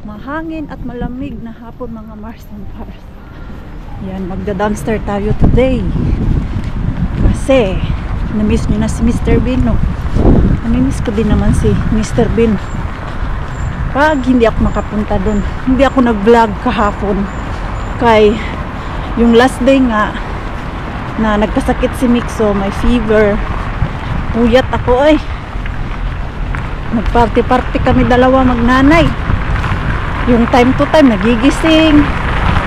Mahangin at malamig na hapon mga Mars and Pars. Yan, magda-dumpster tayo today. Kasi na-miss nyo na si Mr. Bean, no? Namimiss ko din naman si Mr. Bean. Pag hindi ako makapunta doon, hindi ako nag-vlog kahapon. Kay yung last day nga na nagkasakit si Mixo, may fever. Puyat ako ay. Nagparty-party kami dalawa magnanay. Yung time to time nagigising.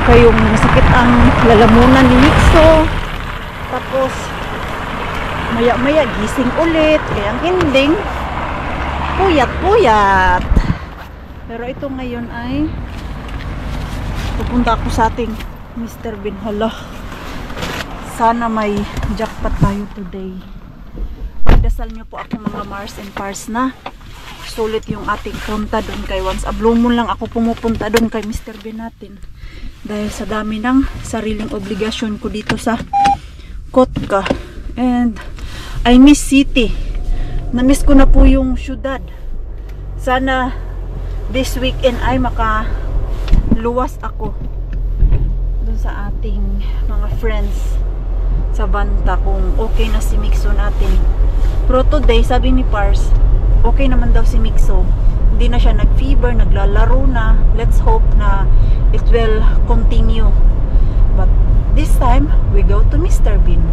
Kayong masakit ang lalamunan ni Mixo. Tapos maya-maya gising ulit. Kaya ang ending puyat-puyat. Pero ito ngayon ay pupunta ako sa ating Mr. Bean. Hala, sana may jackpot tayo today. Pagdasal nyo po ako mga Mars and Pars na sulit yung ating punta doon kay once a blue moon lang ako pumupunta doon kay Mr. Bean natin. Dahil sa dami ng sariling obligasyon ko dito sa Kotka. And I miss city. Na-miss ko na po yung syudad. Sana this weekend ay makaluwas ako dun sa ating mga friends sa Banta kung okay na si Mixo natin. Pero today, sabi ni Pars, okay naman daw si Mixo. Hindi na siya nag-fever, naglalaro na. Let's hope na it will continue. But this time, we go to Mr. Bean.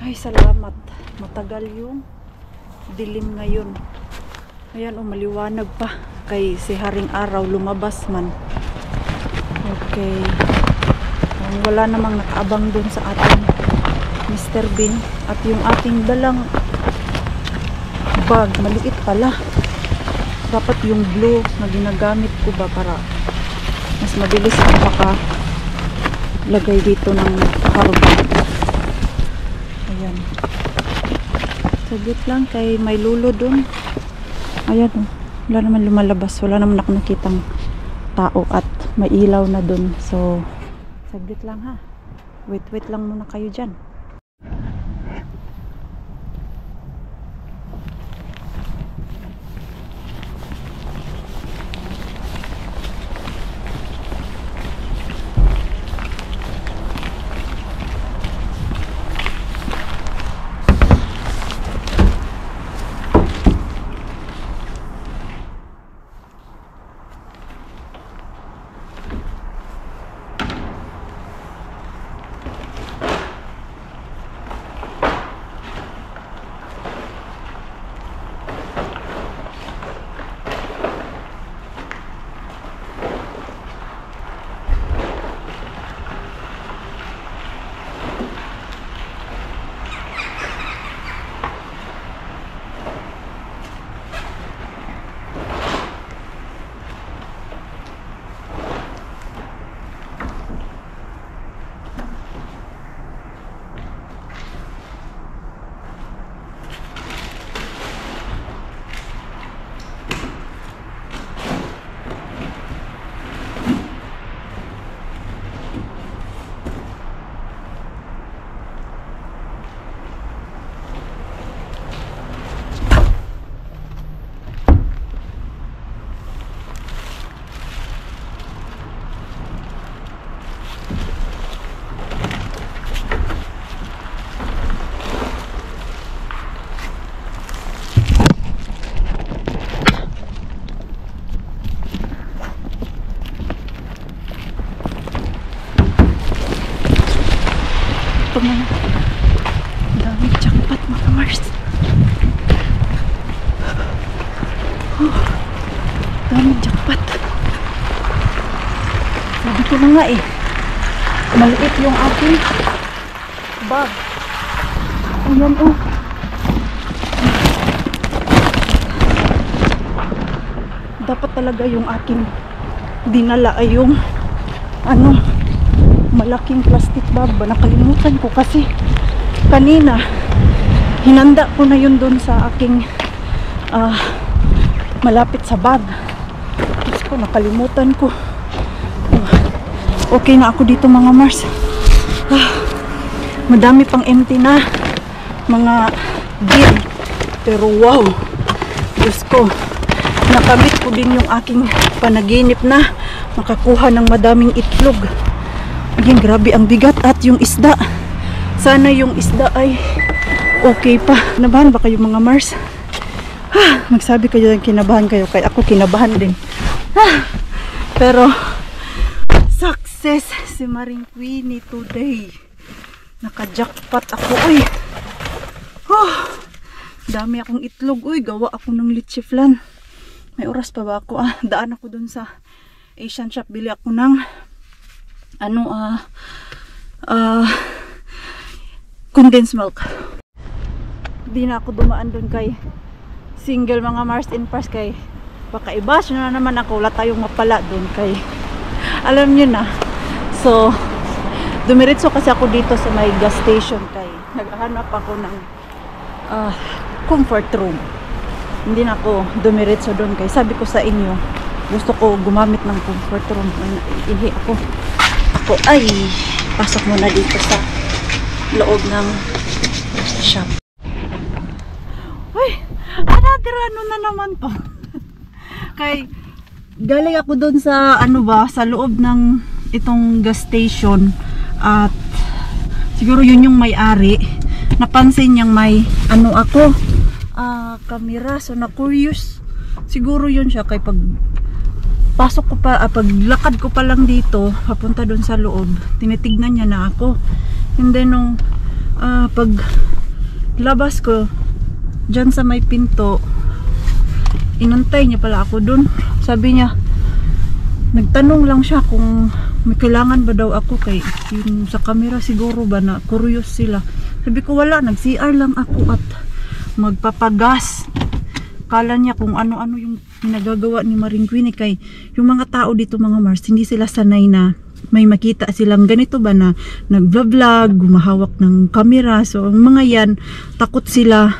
Ay, salamat. Matagal yung dilim ngayon. Ayan, maliwanag pa. Kay si Haring Araw lumabas man. Okay. Wala namang nakaabang dun sa ating Mr. Bean. At yung ating dalang bag, maliit pala. Dapat yung blue na ginagamit ko ba para mas mabilis ang makalagay dito ng cargo. Ayan. Saglit lang kay may lulo dun. Ayan, wala naman lumalabas. Wala naman ako nakitang tao at may ilaw na dun. So, saglit lang ha. Wait lang muna kayo dyan. Ito mga daming jackpot mga Mars. Daming jackpot. Sabi ko na nga eh, maliit yung aking bag. Ayan oh. Dapat talaga yung aking dinala ay yung malaking plastic bag ba. Nakalimutan ko kasi kanina hinanda ko na yun dun sa aking malapit sa bag. Tapos ko nakalimutan ko. Okay na ako dito mga Mars. Madami pang empty na mga bin. Pero wow, Diyos ko, nakamit ko din yung aking panaginip na makakuha ng madaming itlog. Ayun, grabe ang bigat. At yung isda, sana yung isda ay okay pa. Kinabahan ba kayo mga Mars? Magsabi kayo ng kinabahan kayo, kaya ako kinabahan din. Pero success si Maring Queenie today. Naka-jackpot ako. Uy, dami akong itlog. Uy, gawa ako ng litchi flan. May oras pa ba ako? Daan ako dun sa Asian shop. Bili ako ng condensed milk. Di na ako dumaan dun kay single mga Mars and Pars kay baka i-bash na naman ako. Wala tayong mapala dun kay alam nyo na. So dumiretso kasi ako dito sa may gas station kay naghahanap ako ng comfort room. Hindi na ako dumiretso doon kay sabi ko sa inyo gusto ko gumamit ng comfort room. Ihi ako ay pasok muna dito sa loob ng shop. Uy, another ano na naman to. Kay galing ako doon sa sa loob ng itong gas station at siguro yun yung may-ari. Napansin niyang may camera, so na curious siguro yun siya kay pag pasok ko pa, paglakad ko pa lang dito papunta doon sa loob, tinitignan niya na ako, and then nung pag labas ko dyan sa may pinto, inantay niya pala ako doon. Sabi niya, nagtanong lang siya kung may kailangan ba daw ako kay yung sa camera siguro ba na curious sila. Sabi ko wala, nag-CR lang ako at magpapagas. Kala niya kung ano-ano yung pinagagawa ni Maring Queenie kay yung mga tao dito mga Mars, hindi sila sanay na may makita silang ganito ba na nag-vlog, gumahawak ng camera. So ang mga yan, takot sila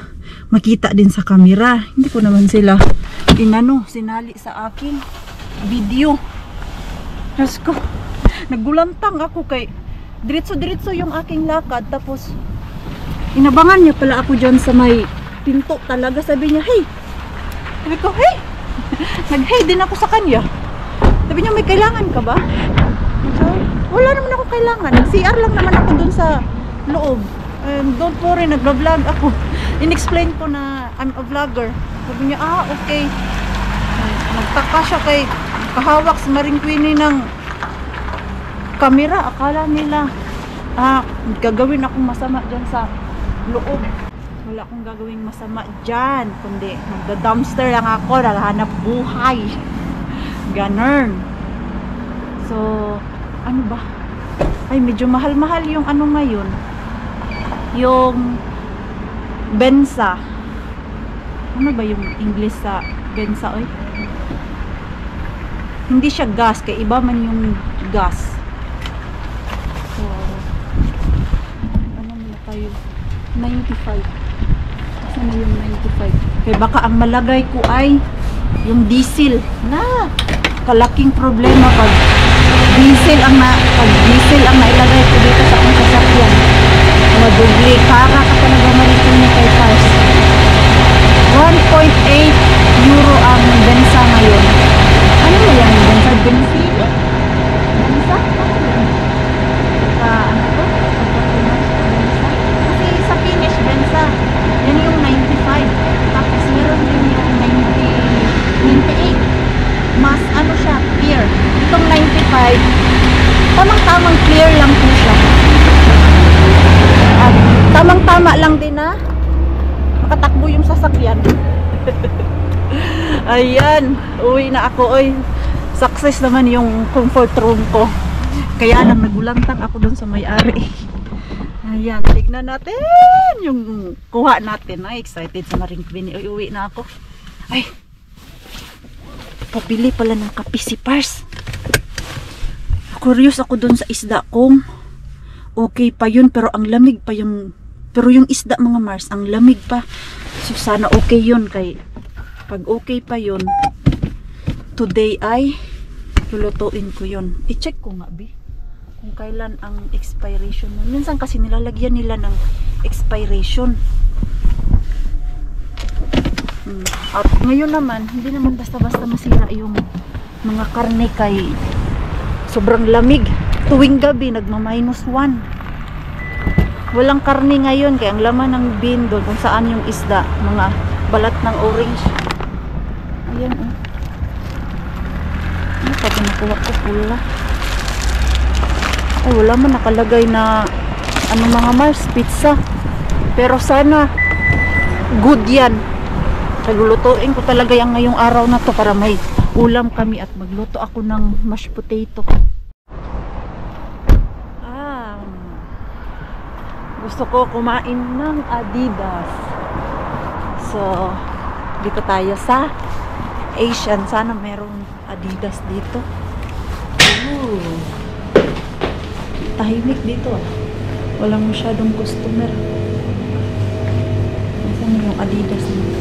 makita din sa camera. Hindi ko naman sila sinali sa aking video. Diyos ko, nagulantang ako kay diretso-diretso yung aking lakad tapos inabangan niya pala ako dyan sa may pinto talaga. Sabi niya, hey! Sabi ko, hey! Nag-hey din ako sa kanya. Sabi niya, may kailangan ka ba? So, wala naman ako kailangan. Nag-CR lang naman ako dun sa loob. And don't worry, nag-vlog ako. In-explain ko na I'm a vlogger. Sabi niya, okay. Nagtaka siya kay kahawak si Maring Queenie ng camera. Akala nila, gagawin akong masama dyan sa loob. Wala akong gagawing masama dyan, kundi magda-dumpster lang ako, naghahanap buhay. Ganun. So, ano ba? Ay, medyo mahal-mahal yung ngayon. Yung bensa. Ano ba yung English sa bensa, oy? Hindi siya gas, kaya iba man yung gas. So, ano muna tayo? 95. Kasi na yung 95. Kaya baka ang malagay ko ay yung diesel. Na, kalaking problema pag diesel ang nailagay ko dito sa akong sasakyan. Madubli. Kaka ka talaga maritin niya kay Pars. 1.8 euro ang bensa ngayon. Ano mo yan? Bensa? Benzina? Bensa? Ano to? Kasi sa finish bensa, yan yung 95. Tapos meron din yung 98. Mas ano siya, clear. Itong 95, tamang-tamang clear lang po siya. At tamang-tama lang din na makatakbo yung sasakyan. Ayan, uwi na ako. Oy, success naman yung comfort room ko. Kaya lang nagulantang ako dun sa may-ari. Ayan, tignan natin yung kuha natin. Ay, excited sa Maring Queenie. Uwi na ako. Ay, pabili pala ng kape si Pars. Curious ako dun sa isda kung okay pa yun, pero ang lamig pa yung isda mga Mars, ang lamig pa. So sana okay yun, kay pag okay pa yun, today ay lulutuin ko yun. I-check ko nga, Bi, kung kailan ang expiration nun. Minsan kasi nilalagyan nila ng expiration. At ngayon naman, hindi naman basta-basta masira yung mga karne kay sobrang lamig. Tuwing gabi, nagma-1. Walang karne ngayon, kaya ang laman ng bin doon, kung saan yung isda, mga balat ng orange. Ayan, oh. Ano pa nakuha ko? Pula. Ay, wala man nakalagay na ano mga Mars, pizza. Pero sana good yan. Naglulutuin ko talaga yung ngayong araw na to para may ulam kami at magluto ako ng mashed potato. Gusto ko kumain ng Adidas. So, dito tayo sa Asian. Sana merong Adidas dito. Ooh. Tahimik dito. Walang masyadong customer. Saan yung Adidas dito?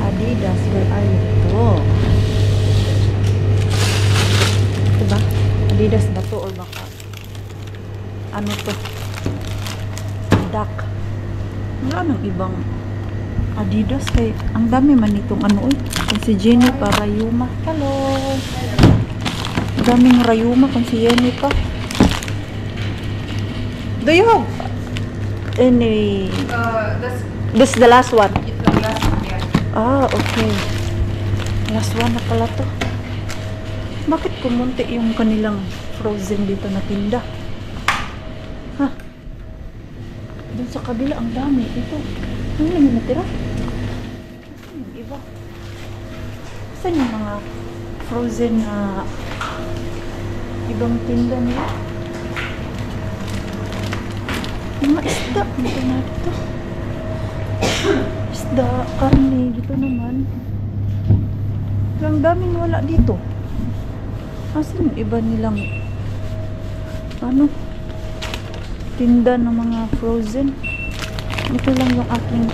Adidas, where are you? Ito. Ito ba? Adidas ba to or baka ano to? Duck. Wala nang ibang Adidas kay ang dami man itong ano kung si Jenny pa Rayuma. Hello. Daming Rayuma kung si Jenny pa. Do you have any this the last one? It's the last one, yeah. Ah, okay. Last one na pala to. Bakit kumunti yung kanilang frozen dito na tinda? Ha? Doon sa kabila, ang dami. Ito. Ano lang yung natira? Saan yung iba? Saan yung mga frozen na ibang tinda nila? Mga isda. Dito na ito. Isda, karne. Dito naman. Ang daming wala dito. Saan yung iba nilang ano? Tinda ng mga frozen. Ito lang yung aking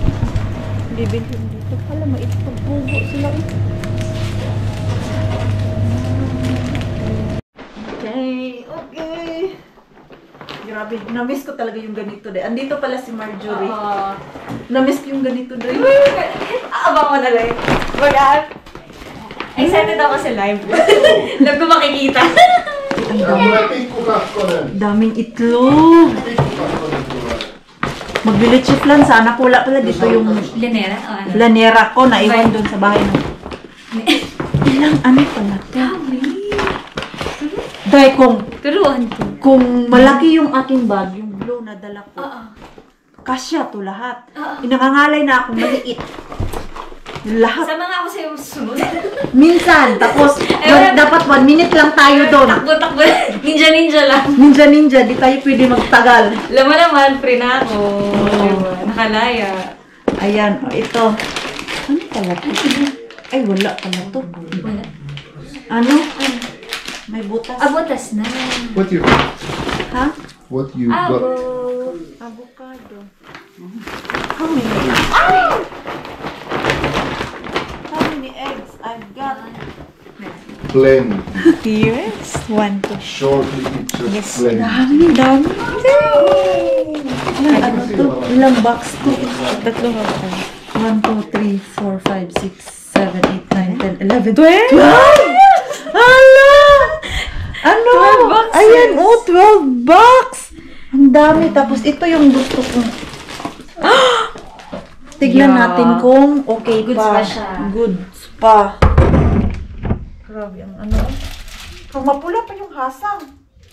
bibilhin dito. Alam mo, ito pagbugo sila eh. Okay. Grabe, na-miss ko talaga yung ganito deh. Andito pala si Marjorie. Na-miss ko yung ganito deh. Abang mo na lang. Bagat. Excited ako sa live. Live ko makikita. Daming itlog. Magbili chip lang sana. Pula pala dito yung Lanera? O ano? lanera ko na iwan doon sa bahay ng ilang ano pala to. Dahil Turuan ko. kung malaki yung aking bag, yung blue na dala ko, kasya to lahat. Inakangalay na akong maliit. Lahat. Sama nga ako sa'yo susunod. Minsan, tapos dapat 1 minute lang tayo doon. Takbo-takbo. Ninja-ninja lang. Ninja-ninja, di tayo pwede magtagal. Alam mo naman, free na ako. Diba? Nakalaya. Ayan, ito. Ano pala to? Ay, wala pala to. Wala. Ano? May butas. Butas na. What you Ha? what you got? Avocado. How many eggs? I've got Plenty. yes. 1, 2. Shortly, it's just Yes. plenty. Dami. Ano to? Ilang box to? Tatlo ako. 1, 2, 3, 4, 5, 6, 7, 8, 9, 10, 11, 12! Hala! Ano? 12 boxes. Ayan, 12 box! Ang dami. Tapos ito yung gusto ko. Tignan natin kung okay Goods pa. pa siya. Goods pa. Grabe ang ano. Kung mapula pa yung hasang.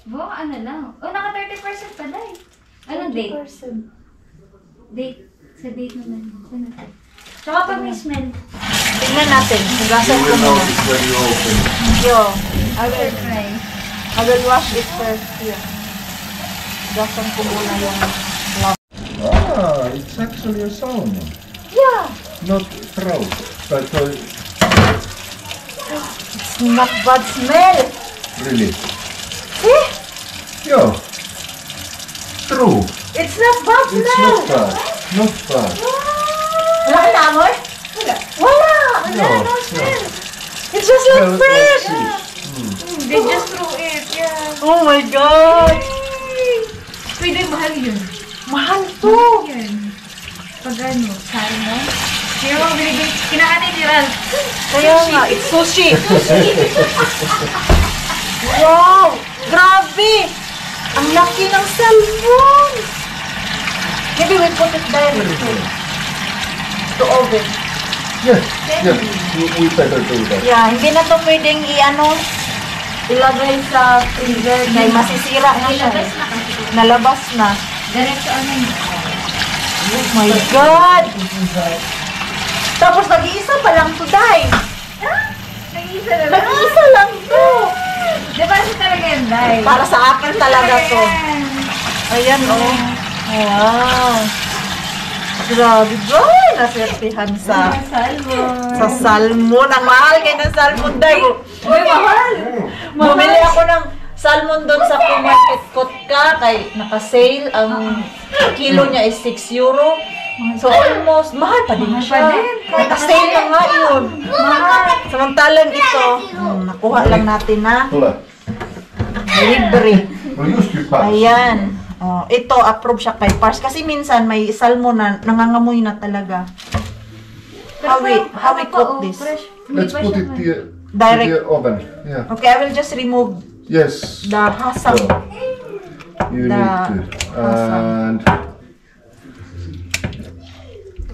Ano lang. Naka 30% pa dahil. Anong date? 30%. Date. Sa date naman. Tsaka pag may smell. Tignan natin. Hugasan You ko will muna. notice when you open it. Yo, Try. I will wash it first here. Hugasan ko muna yung Ah, it's actually a sauna, yeah. not throat. But It's not bad smell. really, See? yeah, true. It's not bad It's smell. not bad. Not bad. Wala ka na amoy? Wala. Wala. Wala No, no no. smell. It's just like Well, fresh. let's see. They just threw it. Yeah. yan. Oh my God! Pwede, mahal yun. Mahal to! Yan. Pag ano, salmon. Hindi mo binibig. Kinakanin ni Ralph. Kaya nga, it's sushi! Wow! Grabe! Ang laki ng salmon! Maybe we put it directly to oven. Yes, yes, we better do that. Yeah, hindi na to pwedeng ilagay sa freezer dahil masisira na siya. Ilabas na kasi. Nalabas na. Diretso ano yun. Oh my God! Tapos nag-iisa pa lang to, Day. Nag-iisa na lang. Nag-iisa lang to. Di ba kasi talaga yan, Day? Para sa akin talaga to. Ayan, oh. Wow. Grabe, boy. Naswertihan sa salmon. salmon. Ang mahal kayo ng salmon, Day. Uy, mahal. Bumili ako ng salmon doon sa Market Kotka kay naka-sale. Ang kilo niya is 6 euro. So almost, mahal pa din siya. Naka-sale na nga yun. Mahal. Samantalang ito, nakuha lang natin na Tule. libre. Well, just you pass. Ayan. Oh, ito, approve siya kay Pars. Kasi minsan may salmon na nangangamoy na talaga. How we cook this? Let's put it Direct. to the oven. Yeah. Okay, I will just remove Yes. the hasang. So, you The need to. And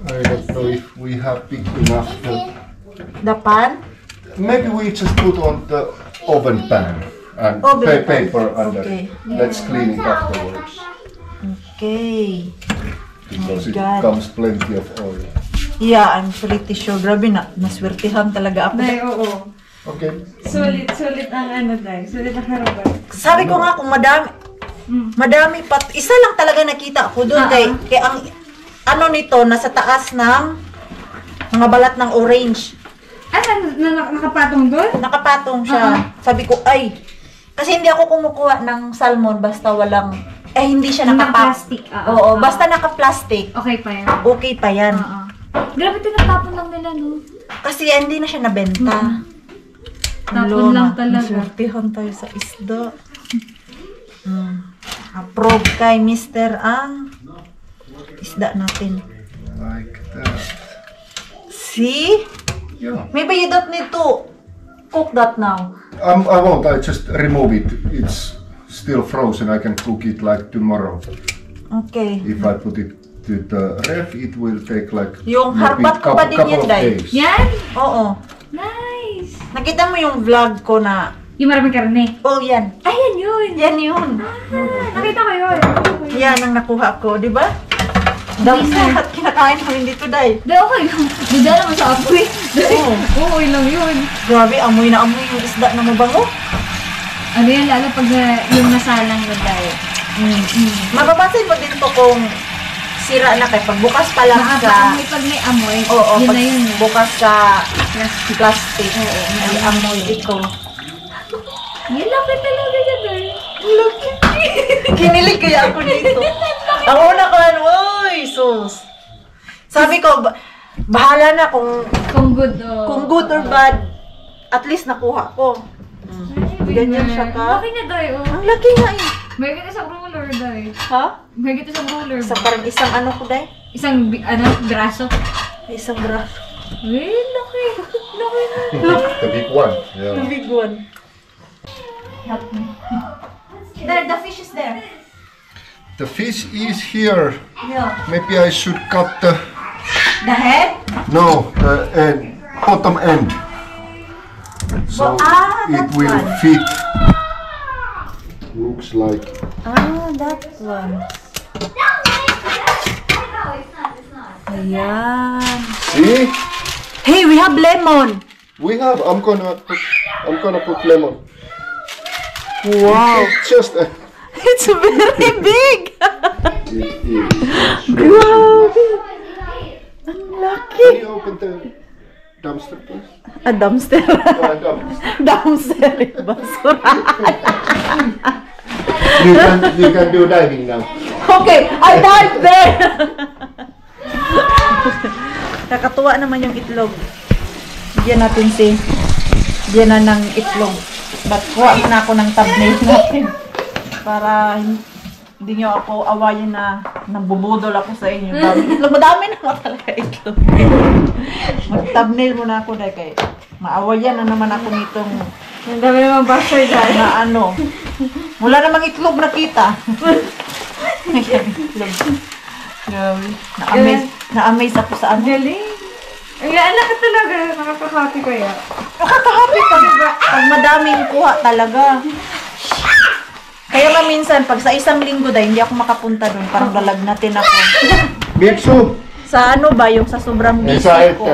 I don't know if we have big enough to. The pan. Maybe we just put on the oven pan and Oven pan. paper under. Okay. Let's clean it afterwards Okay. because it God. comes plenty of oil. Yeah, I'm pretty sure. Grabe na, naswertihan talaga ako. Day, oo. Okay. Sulit ang ano, Day. Sulit ang harapan. Sabi ko nga kung madami pa. Isa lang talaga nakita ko doon kay ang ano nito nasa taas ng mga balat ng orange. Nakapatong doon? Nakapatong siya. Sabi ko, ay, kasi hindi ako kumukuha ng salmon basta walang, hindi siya Naka-plastic. Oo, basta naka-plastic. Okay pa yan. Okay pa yan. Grabe, tinatapon lang nila, no? Kasi hindi na siya nabenta. Tapon lang talaga. Naswertihan tayo sa isda. Approve kay Mr. ang isda natin. Like that. See? Yeah. Maybe you don't need to cook that now. I won't. I just remove it. It's still frozen. I can cook it like tomorrow. Okay. If I put it to the ref, it will take like Yung maybe harpat ko pa din couple yan, of Day. days. Yan? Oo. Nice! Nakita mo yung vlog ko na, Yung maraming karne. oh yan. Ayan yun! Yan yun. Nakita ko yun. Yan ang nakuha ko, di ba? Dami na at kinakain namin dito, Day. Day, okay lang. Dada naman sa apoy. Oo. Okay lang yun. Grabe, amoy na amoy yung isda na mabango. Ano yan, lalo pag yung nasalang na Day. Mapapansin mo din to kung sira na kay pagbukas pa lang sa Nakakaamoy pag may amoy. oo, Yun pag na yun. bukas sa Plastic. plastic. Oo, may amoy ito. Yan laki talaga yan, Day. Laki. Kinilig kaya ako dito. Ang una ko, uy, sus. Sabi ko, bahala na Kung good o... kung good or bad, at least nakuha ko. Ganyan siya ka. Laki niya, Day, oh. Ang laki nga eh. May kita sa ruler, Day. Ha? May kita sa ruler. Sa parang isang ano ko, Day? Isang, braso. Isang braso. Uy, laki. Laki na. The big one. The Yeah. big one. Help me. There, the fish is there. The fish is here. Yeah. Maybe I should cut the The head? no the end, bottom end. So that it will one. fit. Looks like That one. Ayan. see. Hey, we have lemon. We have. I'm gonna put lemon. Wow. It's just a. It's very big. It is. Grabe. Ang laki. Can you open the dumpster, please? A dumpster. Dumpster. Dumpster. Basura. You can do diving now. Okay, I dive there. Nakatuwa naman yung itlog. Diyan natin Diyan na ng itlog. But kuha muna ako ng thumbnail natin. Para hindi nyo ako awayin na nambubudol ako sa inyo. Madami na ako talaga itlog. Mag-thumbnail muna ako dahil kay maawayan na naman ako nitong Ang dami naman basher dyan. na ano. Wala namang itlog nakita. Grabe. Na-amaze ako sa ano. Galing. Ang gaala ka talaga. Nakaka-happy kaya. Nakaka-happy pag madaming kuha talaga. Kaya nga minsan, pag sa isang linggo dahil hindi ako makapunta doon, parang lalagnatin ako. Mitsu! Sa ano ba, yung sa sobrang busy Sä et ko.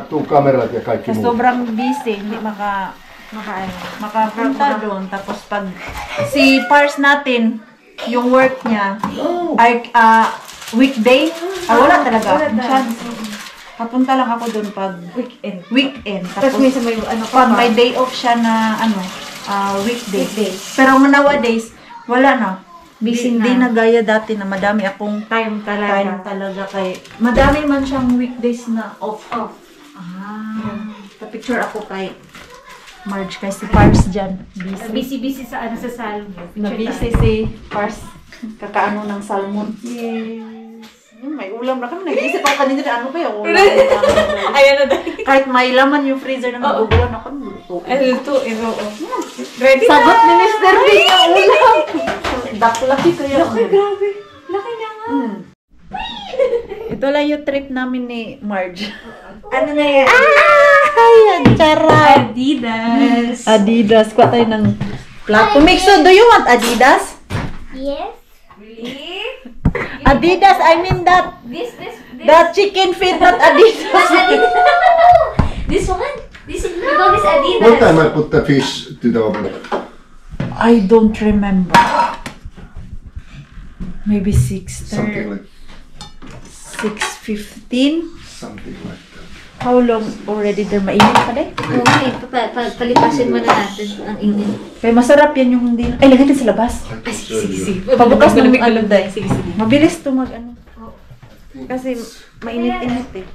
tuu kamerat ja kaikki Sa muut. sobrang busy, hindi makapunta doon. Tapos pag si Pars natin, yung work niya, ay weekday, wala talaga. Chance. Papunta lang ako doon pag weekend. Tapos Tapos minsan may ano ka pag pa. may day off siya na ano, weekday. Weekdays. Pero nowadays, wala na. Busy Di na. na gaya dati na madami akong Time talaga. time talaga kay madami man siyang weekdays na off. Picture ako kay Marge kay si Pars dyan. Busy. Busy sa ano sa salmo. Na-busy si Pars. Kakaano ng salmon. Yes. May ulam na kami. Nag-iisip ako kanina na ano kaya ulam. Ayan na dahil. Kahit may laman yung freezer na nagugulan ako. Luto. L2, Ready Sagot na! ni Mr. B ang ulam. Daklaki kaya. Laki, grabe. Laki na nga. Ito lang yung trip namin ni Marge. Ano na yan? Ay, charot. Adidas. Adidas. Kuha tayo ng plato. Mixo, do you want Adidas? Yes. Really? Adidas, I mean that. This. The chicken feet, not Adidas. This one? This is, we call this Adidas. What time I put the fish to the oven? I don't remember. Maybe 6:30. Something like 6:15. something like that. How long already there? Mainit pa din? Okay, palipasin mo na natin ang ingin. Kaya masarap yan yung hindi. Ay, lagay din sa labas. Sige. Pabukas ng Malamig ano na dahil. Sige. Mabilis to mag ano. Kasi mainit-init eh.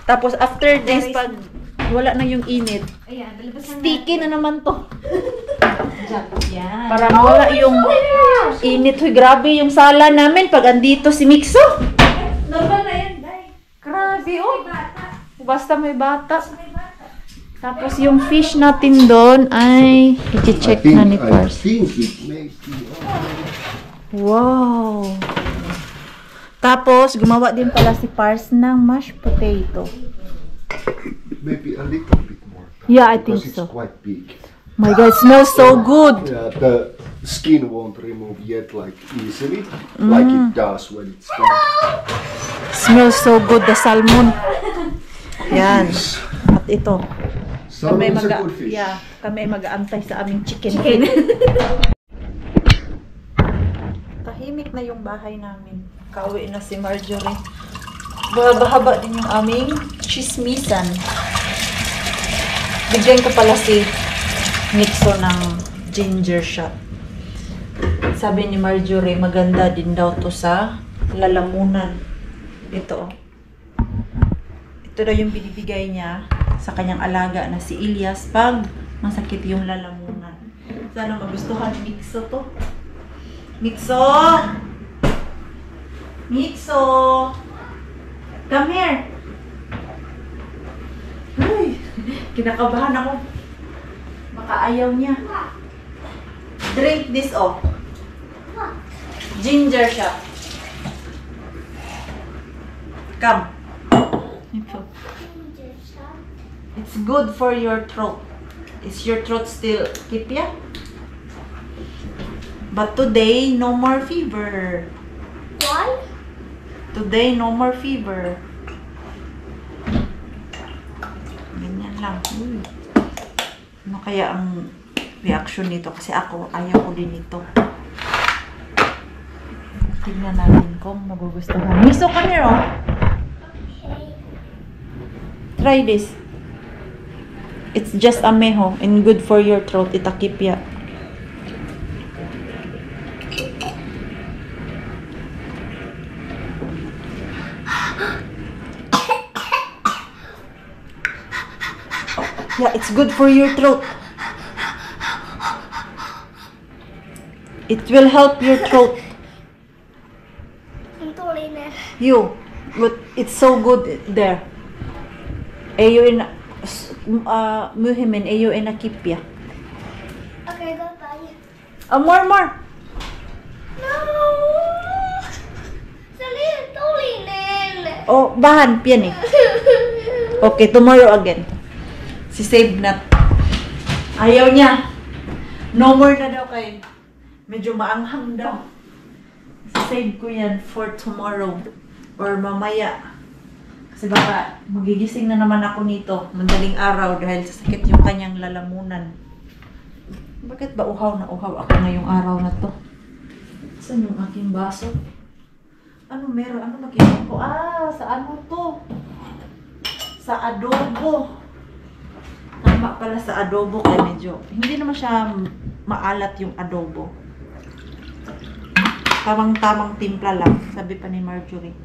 Tapos after this, pag wala na yung init, Ayan, lalabasan sticky na naman to. Yan. Para mawala yung init. Huy, grabe yung sala namin pag andito si Mixo. Normal na yan, Day. Grabe oh. Bata. Basta may bata. Tapos yung fish natin doon ay i-check na ni I Pars. think it may be Wow! Tapos, gumawa din pala si Pars ng mashed potato. maybe a little bit more. Yeah, I think Because it's so. quite big. My God, it smells so good! Yeah, the skin won't remove yet like easily, like it does when it's done. Smells so good, the salmon. Yan. At ito. Salmon is a good fish. Kami mag-aantay sa aming chicken. Tahimik na yung bahay namin. Kauwi na si Marjorie. Bahaba din yung aming chismisan. Bigyan ko pala si Mixo ng ginger shot. Sabi ni Marjorie, maganda din daw to sa lalamunan. Ito. Ito daw yung binibigay niya sa kanyang alaga na si Ilyas pag masakit yung lalamunan. Sana magustuhan ni Mixo to. Mixo! Mixo! Come here! Ay, kinakabahan ako. Baka ayaw niya. Drink this oh. Ginger shot. Come. Ito. It's good for your throat. Is your throat still kipya? But today, no more fever. Why? Today, no more fever. Ganyan lang. Uy. Ano kaya ang reaction nito? Kasi ako, ayaw ko din ito. Tignan natin kung magugustuhan. Miso, come here, oh. Try this. It's just amejo and good for your throat. Itakipya. Yeah, it's good for your throat. It will help your throat. Tulinen. You, but it's so good there. Ayo in muhimin ayo in akipya. Okay, go tayo. More. No! Salin, tulinen. Oh, bahan piyan eh. Okay, tomorrow again. Si Save na. Ayaw niya. No more na daw kay. Medyo maanghang daw. Si Save ko yan for tomorrow. Or mamaya. Kasi baka magigising na naman ako nito. Madaling araw dahil sa sakit yung kanyang lalamunan. Bakit ba uhaw na uhaw ako ngayong araw na to? Saan yung aking baso? Ano meron? Ano makikita ko? Sa ano to? Sa adobo. Tama pala sa adobo kaya medyo. Hindi naman siya maalat yung adobo. Tamang-tamang timpla lang. Sabi pa ni Marjorie.